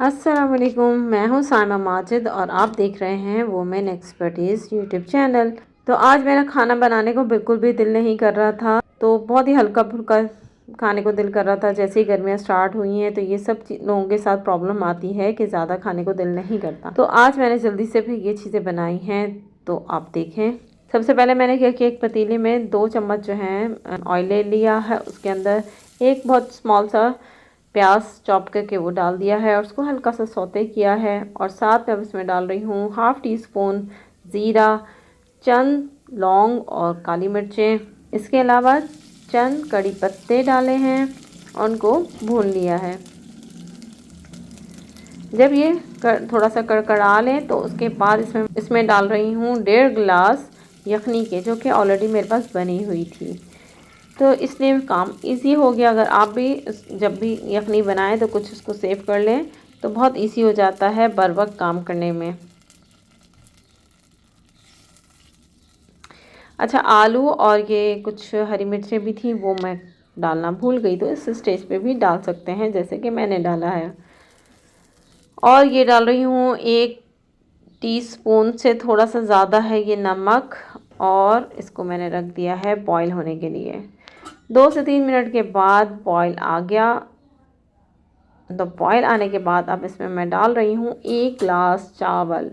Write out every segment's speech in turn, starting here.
अस्सलाम वालेकुम, मैं हूँ साइमा माजिद और आप देख रहे हैं वुमेन एक्सपर्टीज़ यूट्यूब चैनल। तो आज मेरा खाना बनाने को बिल्कुल भी दिल नहीं कर रहा था, तो बहुत ही हल्का फुल्का खाने को दिल कर रहा था। जैसे ही गर्मियाँ स्टार्ट हुई हैं तो ये सब लोगों के साथ प्रॉब्लम आती है कि ज़्यादा खाने को दिल नहीं करता। तो आज मैंने जल्दी से फिर ये चीज़ें बनाई हैं, तो आप देखें। सबसे पहले मैंने क्या किया, एक पतीले में 2 चम्मच जो है ऑयल ले लिया है। उसके अंदर एक बहुत स्मॉल सा प्याज चॉप करके वो डाल दिया है और उसको हल्का सा सौते किया है। और साथ में अब इसमें डाल रही हूँ 1/2 टीस्पून ज़ीरा, चंद लौंग और काली मिर्चें। इसके अलावा चंद कड़ी पत्ते डाले हैं और उनको भून लिया है। जब ये थोड़ा सा कड़कड़ा लें तो उसके बाद इसमें डाल रही हूँ 1.5 गिलास यखनी के, जो कि ऑलरेडी मेरे पास बनी हुई थी। तो इसलिए काम इजी हो गया। अगर आप भी जब भी यखनी बनाएं तो कुछ उसको सेव कर लें तो बहुत इजी हो जाता है बर वक्त काम करने में। अच्छा, आलू और ये कुछ हरी मिर्चें भी थी, वो मैं डालना भूल गई, तो इस स्टेज पे भी डाल सकते हैं जैसे कि मैंने डाला है। और ये डाल रही हूँ 1 टीस्पून से थोड़ा सा ज़्यादा है ये नमक, और इसको मैंने रख दिया है बॉईल होने के लिए। 2 से 3 मिनट के बाद बॉईल आ गया। तो बॉईल आने के बाद अब इसमें मैं डाल रही हूँ 1 गिलास चावल।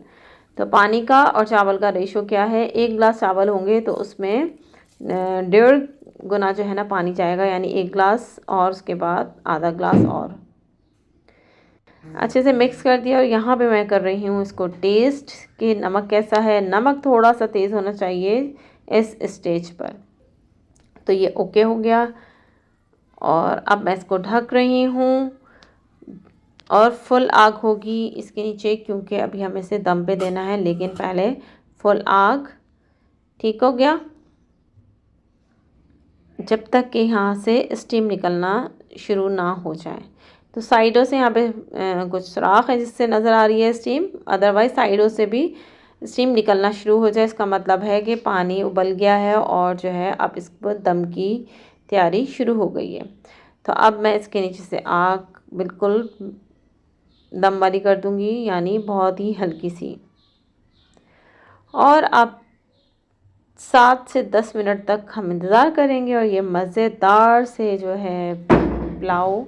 तो पानी का और चावल का रेशो क्या है, 1 गिलास चावल होंगे तो उसमें 1.5 गुना जो है ना पानी जाएगा, यानी 1 गिलास और उसके बाद आधा गिलास और। अच्छे से मिक्स कर दिया और यहाँ पे मैं कर रही हूँ इसको टेस्ट कि नमक कैसा है। नमक थोड़ा सा तेज़ होना चाहिए इस स्टेज पर। तो ये ओके हो गया और अब मैं इसको ढक रही हूँ और फुल आग होगी इसके नीचे, क्योंकि अभी हमें इसे दम पे देना है, लेकिन पहले फुल आग। ठीक हो गया, जब तक कि यहाँ से स्टीम निकलना शुरू ना हो जाए। तो साइडों से यहाँ पे कुछ सुराख है जिससे नज़र आ रही है स्टीम, अदरवाइज़ साइडों से भी स्टीम निकलना शुरू हो जाए, इसका मतलब है कि पानी उबल गया है और जो है अब इस पर दम की तैयारी शुरू हो गई है। तो अब मैं इसके नीचे से आग बिल्कुल दम वाली कर दूंगी, यानी बहुत ही हल्की सी। और अब 7 से 10 मिनट तक हम इंतज़ार करेंगे और ये मज़ेदार से जो है पुलाव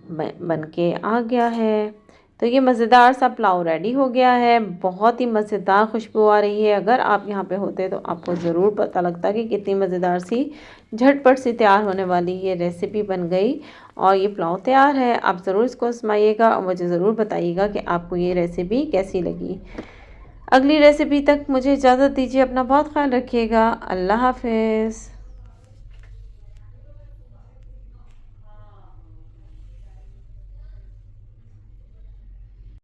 बन के आ गया है। तो ये मज़ेदार सा पुलाव रेडी हो गया है। बहुत ही मज़ेदार खुशबू आ रही है। अगर आप यहाँ पे होते तो आपको ज़रूर पता लगता कि कितनी मज़ेदार सी झटपट सी तैयार होने वाली ये रेसिपी बन गई और ये पुलाव तैयार है। आप ज़रूर इसको आजमाइएगा और मुझे ज़रूर बताइएगा कि आपको ये रेसिपी कैसी लगी। अगली रेसिपी तक मुझे इजाज़त दीजिए। अपना बहुत ख्याल रखिएगा। अल्लाह हाफ़िज़।